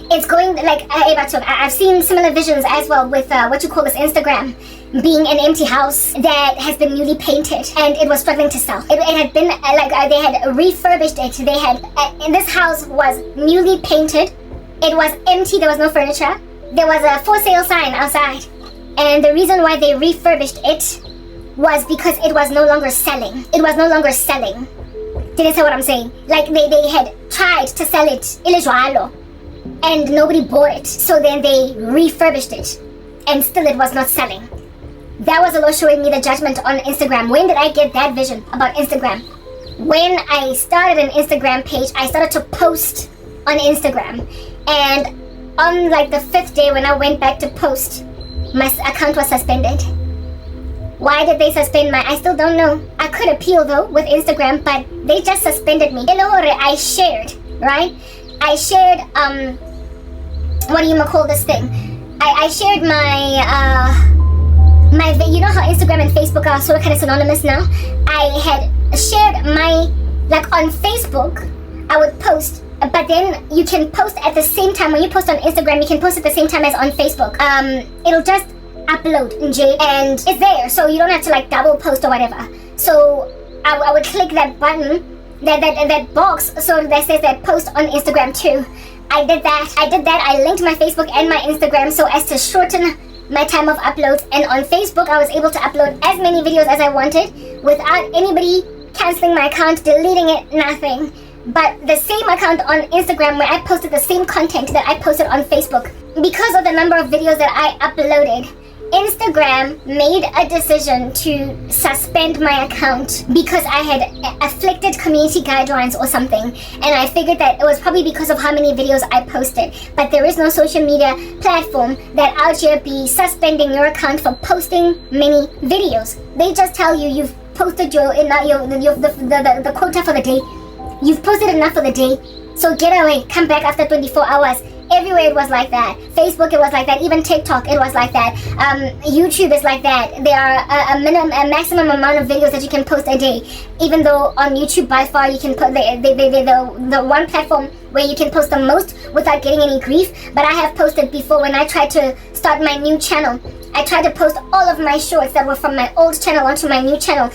It's going like I've seen similar visions as well with Instagram being an empty house that has been newly painted and it was struggling to sell. It had been they had refurbished it. They had this house was newly painted. It was empty. There was no furniture. There was a for sale sign outside, and the reason why they refurbished it was because it was no longer selling. It was no longer selling. Did you see what I'm saying? Like they had tried to sell it and nobody bought it. So then they refurbished it and still it was not selling. That was the Lord showing me the judgment on Instagram. When did I get that vision about Instagram? When I started an Instagram page, I started to post on Instagram, and on like the 5th day when I went back to post, my account was suspended. Why did they suspend I still don't know. I could appeal though with Instagram, but they just suspended me. I shared, right? I shared, what do you call this thing? I shared you know how Instagram and Facebook are sort of kind of synonymous now? I had shared on Facebook, I would post, but then you can post at the same time. When you post on Instagram, you can post at the same time as on Facebook. It'll just upload and it's there, so you don't have to double post or whatever. So I would click that button, that box, so that says that post on Instagram too. I did that. I linked my Facebook and my Instagram so as to shorten my time of uploads, and on Facebook I was able to upload as many videos as I wanted without anybody canceling my account, deleting it, nothing. But the same account on Instagram where I posted the same content that I posted on Facebook, because of the number of videos that I uploaded, Instagram made a decision to suspend my account because I had afflicted community guidelines or something. And I figured that it was probably because of how many videos I posted. But there is no social media platform that out here be suspending your account for posting many videos. They just tell you you've posted the quota for the day. You've posted enough for the day. So get away, come back after 24 hours. Everywhere it was like that. Facebook, it was like that. Even TikTok, it was like that. YouTube is like that. There are a maximum amount of videos that you can post a day. Even though on YouTube, by far, you can put the one platform where you can post the most without getting any grief. But I have posted before when I tried to start my new channel. I tried to post all of my shorts that were from my old channel onto my new channel,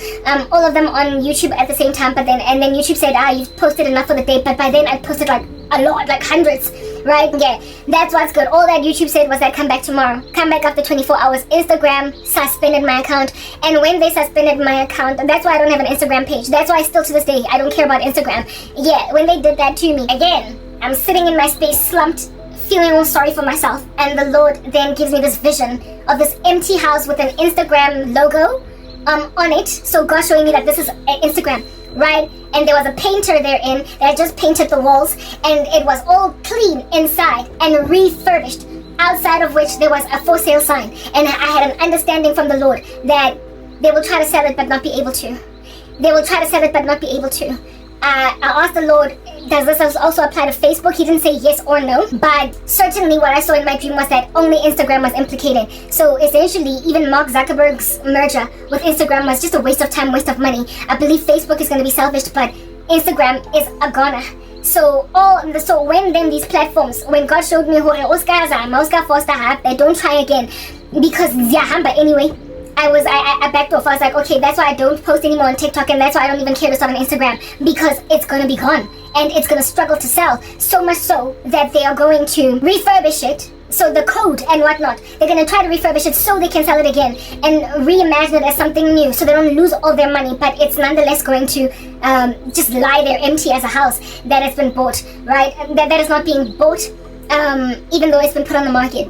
all of them on YouTube at the same time. But then YouTube said, you've posted enough for the day. But by then I posted like a lot, like hundreds. Right? Yeah, that's what's good. All that YouTube said was that come back tomorrow. Come back after 24 hours. Instagram suspended my account. And when they suspended my account, that's why I don't have an Instagram page. That's why still to this day, I don't care about Instagram. Yeah, when they did that to me, again, I'm sitting in my space, slumped, feeling all sorry for myself. And the Lord then gives me this vision of this empty house with an Instagram logo on it. So God showing me that this is Instagram. Right? And there was a painter therein that just painted the walls, and it was all clean inside and refurbished, outside of which there was a for sale sign. And I had an understanding from the Lord that they will try to sell it but not be able to. They will try to sell it but not be able to. I asked the Lord, does this also apply to Facebook? He didn't say yes or no, but certainly what I saw in my dream was that only Instagram was implicated. So essentially, even Mark Zuckerberg's merger with Instagram was just a waste of time, waste of money. I believe Facebook is going to be salvaged, but Instagram is a goner. So when then these platforms, when God showed me Oscar Foster, they don't try again because but anyway. I backed off. I was like, okay, that's why I don't post anymore on TikTok, and that's why I don't even care to start on Instagram, because it's going to be gone and it's going to struggle to sell, so much so that they are going to refurbish it. So the code and whatnot, they're going to try to refurbish it so they can sell it again and reimagine it as something new, so they don't lose all their money, but it's nonetheless going to just lie there empty as a house that has been bought, right? That is not being bought, even though it's been put on the market.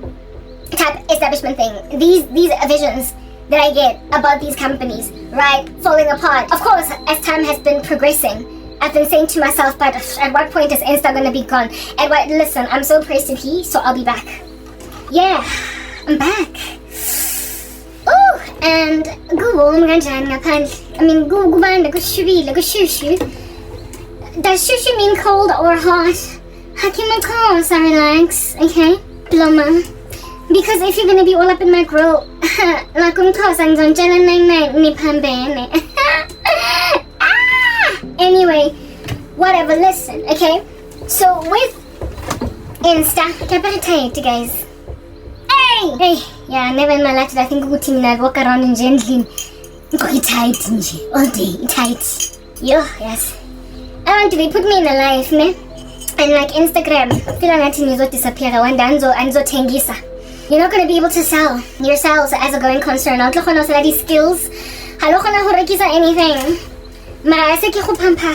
Type establishment thing. These visions that I get about these companies, right, falling apart. Of course, as time has been progressing, I've been saying to myself, but at what point is Insta gonna be gone? Listen, I'm so praised to He, so I'll be back. Yeah, I'm back. Oh, and go Does shushu mean cold or hot? Hakimako, relax, okay? Ploma. Because if you're gonna be all up in my grill, anyway, whatever, listen, okay? So with Insta, get better tight, guys. Hey! Yeah, never in my life did I think I walk around in gently. Tight, all day, tight. Yo, yes. I want to be put me in a life, ne? And like Instagram, feel like I disappear one day, anzo tengisa. You're not going to be able to sell yourselves as a going concern. I don't know these skills. I don't know anything. I say pampa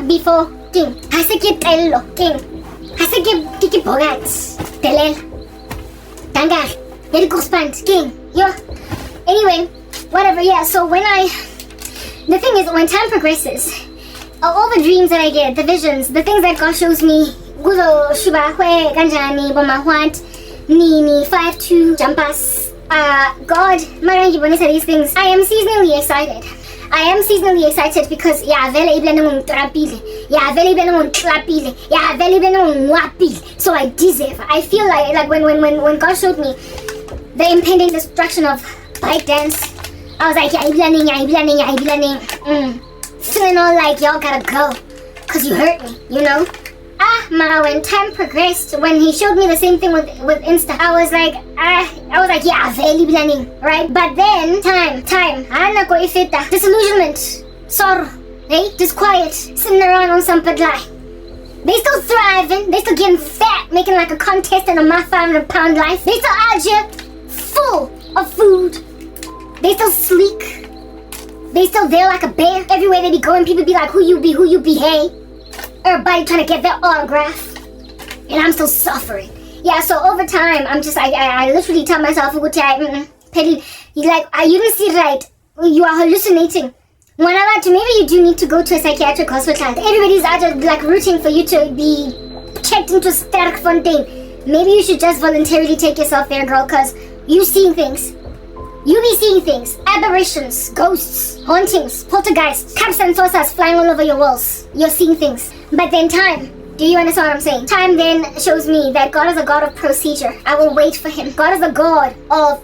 before king. I say tello king. I say kiki bogats. Telel. Tangar. Very correspond king. Yo. Anyway, whatever. Yeah. So the thing is, when time progresses, all the dreams that I get, the visions, the things that God shows me, guzo shuba hwe ganjani bomahwat. Nini, 5'2", Jampas, God, Marangi Bonisa, these things. I am seasonally excited. Because, so I deserve. I feel like when God showed me the impending destruction of bike dance, I was like, feeling all like y'all gotta go, cause you hurt me, you know? Mara, when time progressed, when he showed me the same thing with Insta, I was like, yeah, very planning, right? But then, time, disillusionment, sorrow, hey, disquiet, sitting around on some padlai. They still thriving, they still getting fat, making like a contest in a 500-pound life. They still out here full of food. They still sleek, They still there like a bear. Everywhere they be going, people be like, who you be, hey? Everybody trying to get their autograph. And I'm still suffering. Yeah, so over time, I'm just, I literally tell myself, Petty, you didn't see right. You are hallucinating. When I like to, maybe you do need to go to a psychiatric hospital. Everybody's out there like rooting for you to be checked into Sterkfontein. Maybe you should just voluntarily take yourself there, girl, because you seeing things. You be seeing things. Aberrations, ghosts, hauntings, poltergeists, cups and saucers flying all over your walls. You're seeing things. But then time, do you understand what I'm saying? Time then shows me that God is a God of procedure. I will wait for him. God is a God of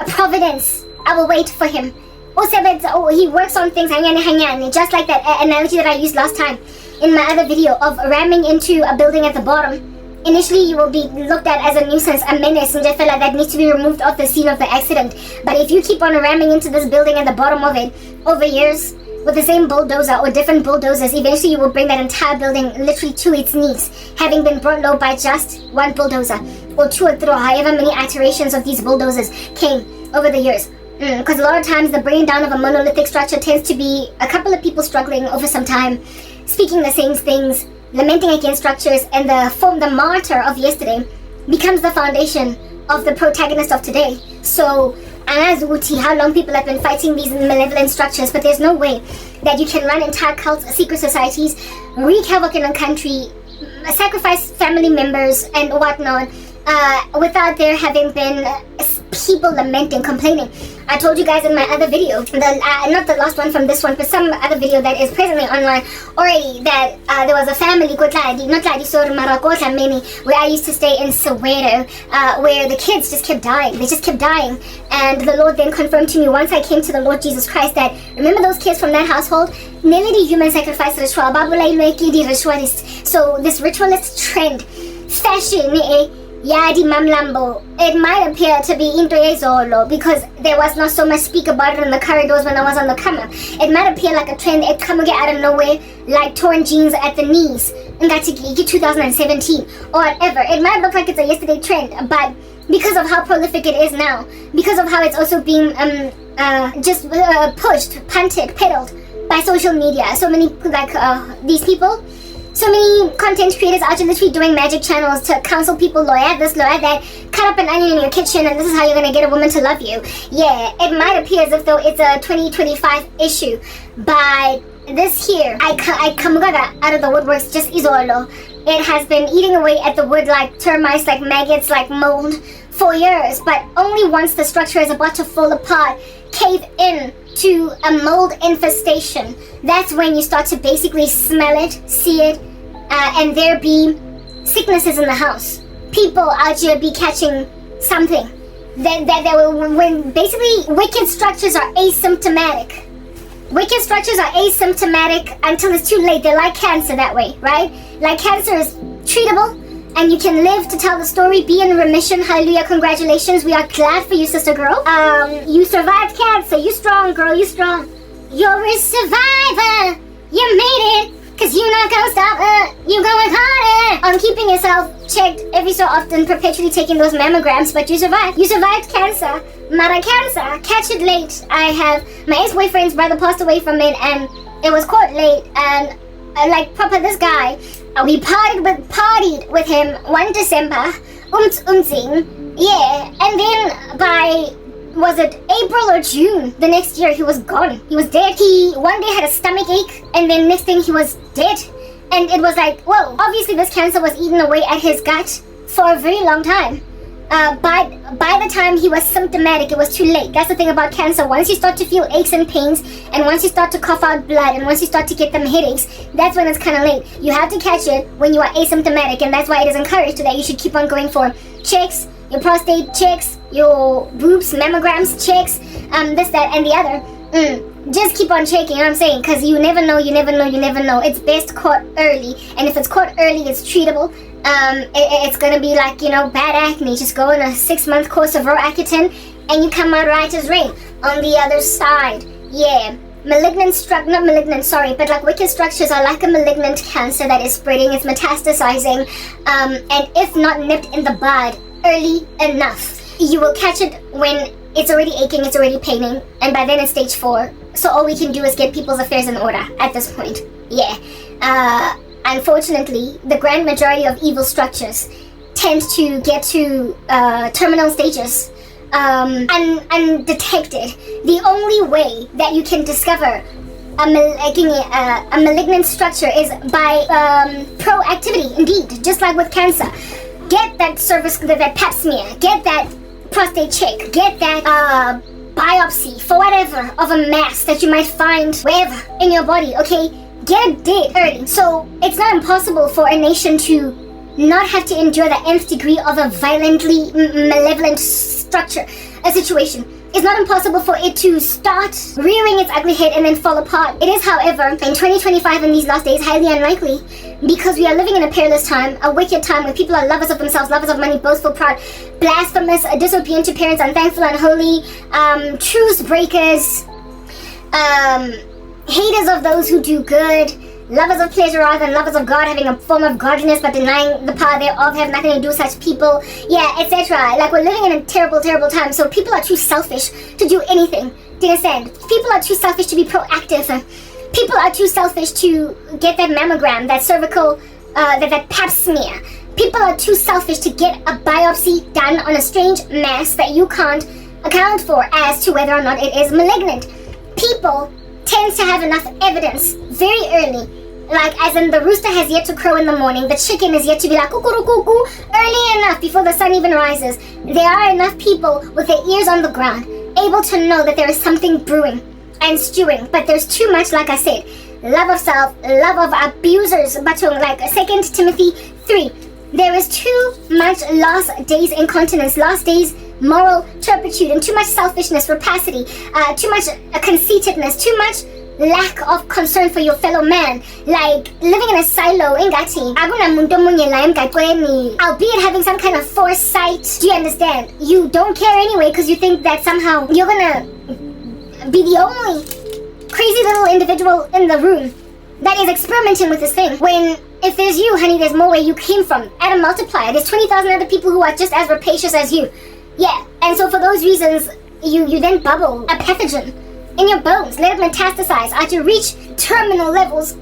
providence. I will wait for him. He works on things, just like that analogy that I used last time in my other video of ramming into a building at the bottom. Initially, you will be looked at as a nuisance, a menace, and just feel like that needs to be removed off the scene of the accident. But if you keep on ramming into this building at the bottom of it over years with the same bulldozer or different bulldozers, eventually you will bring that entire building literally to its knees, having been brought low by just one bulldozer or two or three, however many iterations of these bulldozers came over the years. Because a lot of times the bringing down of a monolithic structure tends to be a couple of people struggling over some time, speaking the same things, lamenting against structures, and the martyr of yesterday becomes the foundation of the protagonist of today. So, Anazuti, how long people have been fighting these malevolent structures, but there's no way that you can run entire cults, secret societies, wreak havoc in a country, sacrifice family members and whatnot, without there having been people lamenting, complaining. I told you guys in my other video, not the last one from this one, but some other video that is presently online already, that there was a family, where I used to stay in Soweto, where the kids just kept dying. They just kept dying. And the Lord then confirmed to me once I came to the Lord Jesus Christ that, remember those kids from that household? Nearly the human sacrifice ritual. So this ritualist trend, fashion, Yadi Mamlambo, it might appear to be into Ezolo because there was not so much speak about it in the corridors when I was on the camera. It might appear like a trend, it come out of nowhere, like torn jeans at the knees, in 2017, or whatever. It might look like it's a yesterday trend, but because of how prolific it is now, because of how it's also being pushed, punted, peddled by social media, so many, these people, so many content creators are literally doing magic channels to counsel people, lawyer this, lawyer that, cut up an onion in your kitchen and this is how you're going to get a woman to love you. Yeah, it might appear as if though it's a 2025 issue, but this here, I come out of the woodworks just Izolo. It has been eating away at the wood like termites, like maggots, like mold for years, but only once the structure is about to fall apart, cave in to a mold infestation, that's when you start to basically smell it, see it, and there be sicknesses in the house. People out here be catching something. When basically wicked structures are asymptomatic. Wicked structures are asymptomatic until it's too late. They're like cancer that way, right? Like cancer is treatable, and you can live to tell the story, be in remission. Hallelujah, congratulations. We are glad for you, sister girl. You survived cancer. You strong, girl, you strong. You're a survivor. You made it. Cause you're not gonna stop, you're going harder on keeping yourself checked every so often, perpetually taking those mammograms, but you survived. You survived cancer. Mara cancer. Catch it late. I have, my ex-boyfriend's brother passed away from it, and it was caught late, and like proper this guy, we partied with him 1 December, yeah, and then by, was it April or June the next year, he was gone. He was dead. He one day had a stomach ache, and then next thing he was dead. And it was like, whoa, obviously this cancer was eating away at his gut for a very long time. But by the time he was symptomatic, it was too late. That's the thing about cancer. Once you start to feel aches and pains, and once you start to cough out blood, and once you start to get them headaches, that's when it's kind of late. You have to catch it when you are asymptomatic, and that's why it is encouraged that you should keep on going for checks, your prostate checks, your boobs, mammograms checks, this, that, and the other. Just keep on checking, you know what I'm saying? Because you never know, you never know, you never know. It's best caught early, and if it's caught early, it's treatable. It's gonna be like, you know, bad acne. Just go on a 6-month course of Roaccutane, and you come out right as rain. On the other side, yeah, but like wicked structures are like a malignant cancer that is spreading, it's metastasizing, and if not nipped in the bud early enough, you will catch it when it's already aching, it's already paining, and by then it's stage 4. So all we can do is get people's affairs in order at this point. Yeah. Unfortunately, the grand majority of evil structures tend to get to terminal stages undetected. The only way that you can discover a malignant structure is by proactivity, indeed, just like with cancer. Get that that pap smear, get that prostate check, get that biopsy for whatever of a mass that you might find wherever in your body, okay? Get it did early. So it's not impossible for a nation to not have to endure the nth degree of a violently malevolent structure, a situation. It's not impossible for it to start rearing its ugly head and then fall apart. It is, however, in 2025 in these last days, highly unlikely, because we are living in a perilous time, a wicked time where people are lovers of themselves, lovers of money, boastful, proud, blasphemous, disobedient to parents, unthankful, unholy, truce breakers, haters of those who do good, lovers of pleasure rather than lovers of God, having a form of godliness but denying the power thereof, have nothing to do with such people, yeah, etc. Like, we're living in a terrible, terrible time, so people are too selfish to do anything. Do you understand? People are too selfish to be proactive. People are too selfish to get that mammogram, that cervical, that pap smear. People are too selfish to get a biopsy done on a strange mass that you can't account for as to whether or not it is malignant. People tends to have enough evidence very early, like as in the rooster has yet to crow in the morning, the chicken is yet to be like cuckoo early enough before the sun even rises. There are enough people with their ears on the ground able to know that there is something brewing and stewing, but there's too much, like I said, love of self, love of abusers, batong, like 2 Timothy 3. There is too much last days incontinence, last days moral turpitude, and too much selfishness, rapacity, too much conceitedness, too much lack of concern for your fellow man, like living in a silo, albeit having some kind of foresight. Do you understand? You don't care anyway because you think that somehow you're gonna be the only crazy little individual in the room that is experimenting with this thing, when if there's you, honey, there's more where you came from. Add a multiplier. There's 20,000 other people who are just as rapacious as you. Yeah, and so for those reasons, you then bubble a pathogen in your bones. Let it metastasize as you reach terminal levels.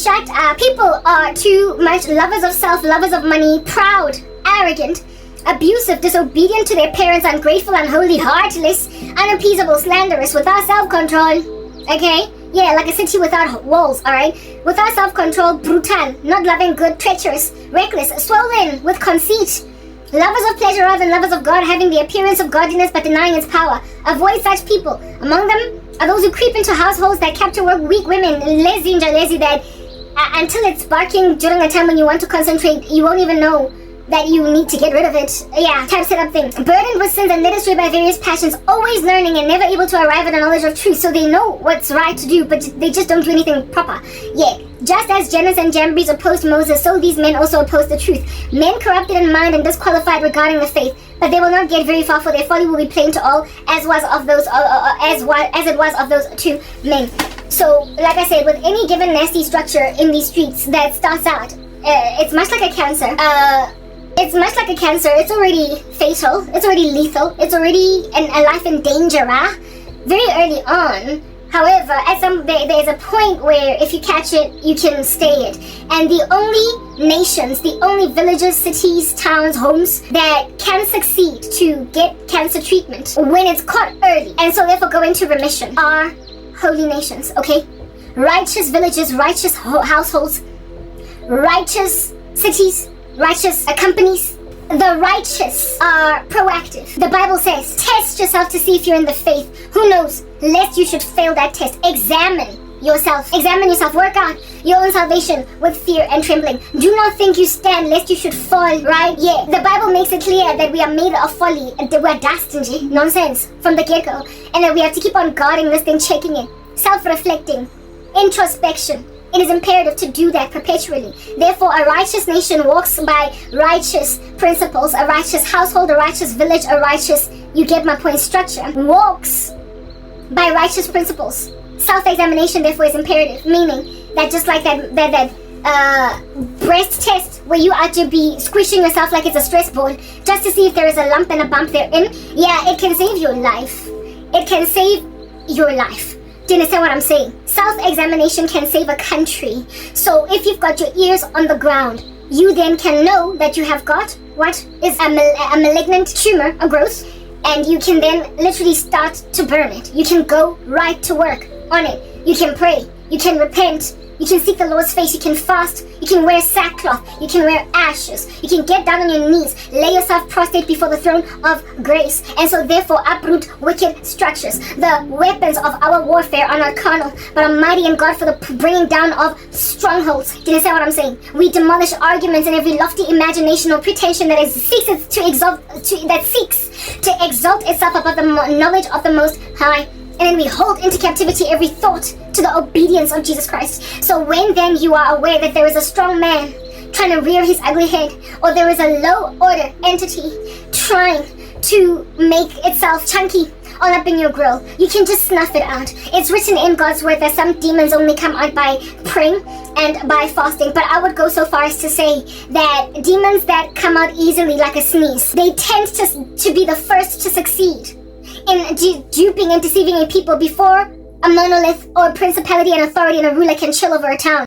Shut up. People are too much lovers of self, lovers of money, proud, arrogant, abusive, disobedient to their parents, ungrateful, unholy, heartless, unappeasable, slanderous, without self-control. Okay? Yeah, like a city without walls, alright? Without self-control, brutal, not loving good, treacherous, reckless, swollen with conceit, lovers of pleasure rather than lovers of God, having the appearance of godliness but denying its power. Avoid such people. Among them are those who creep into households that capture weak women, lazy that until it's barking during a time when you want to concentrate, you won't even know that you need to get rid of it. Yeah, type set up thing. Burdened with sins and led astray by various passions, always learning and never able to arrive at a knowledge of truth. So they know what's right to do, but they just don't do anything proper. Yeah, just as Janus and Jambres opposed Moses, so these men also opposed the truth. Men corrupted in mind and disqualified regarding the faith, but they will not get very far, for their folly will be plain to all, as was of those as it was of those two men. So, like I said, with any given nasty structure in these streets that starts out, it's much like a cancer. It's much like a cancer. It's already fatal. It's already lethal. It's already a life in danger, very early on. However, there's a point where if you catch it, you can stay it. And the only nations, the only villages, cities, towns, homes that can succeed to get cancer treatment when it's caught early, and so therefore go into remission, are holy nations, okay? Righteous villages, righteous households, righteous cities, righteous companies. The righteous are proactive. The Bible says, test yourself to see if you're in the faith. Who knows, lest you should fail that test. Examine yourself. Work out your own salvation with fear and trembling. Do not think you stand, lest you should fall, right? Yeah, the Bible makes it clear that we are made of folly, and that we're dust, nonsense from the get-go, and that we have to keep on guarding this thing, checking it, self-reflecting, introspection. It is imperative to do that perpetually. Therefore, a righteous nation walks by righteous principles. A righteous household, a righteous village, a righteous, you get my point, structure, walks by righteous principles. Self-examination, therefore, is imperative, meaning that just like that breast test where you are to be squishing yourself like it's a stress ball just to see if there is a lump and a bump therein, yeah, it can save your life. It can save your life. Do you understand what I'm saying? Self-examination can save a country. So if you've got your ears on the ground, you then can know that you have got what is a malignant tumor, a growth, and you can then literally start to burn it. You can go right to work on it. You can pray. You can repent. You can seek the Lord's face. You can fast. You can wear sackcloth. You can wear ashes. You can get down on your knees. Lay yourself prostrate before the throne of grace. And so therefore uproot wicked structures. The weapons of our warfare are not carnal, but are mighty in God for the bringing down of strongholds. Do you understand what I'm saying? We demolish arguments and every lofty imagination or pretension that seeks to exalt itself above the knowledge of the Most High. And then we hold into captivity every thought to the obedience of Jesus Christ. So when then you are aware that there is a strong man trying to rear his ugly head, or there is a low order entity trying to make itself chunky all up in your grill, you can just snuff it out. It's written in God's word that some demons only come out by praying and by fasting. But I would go so far as to say that demons that come out easily like a sneeze, they tend to be the first to succeed in duping and deceiving people before a monolith or a principality and authority and a ruler can chill over a town.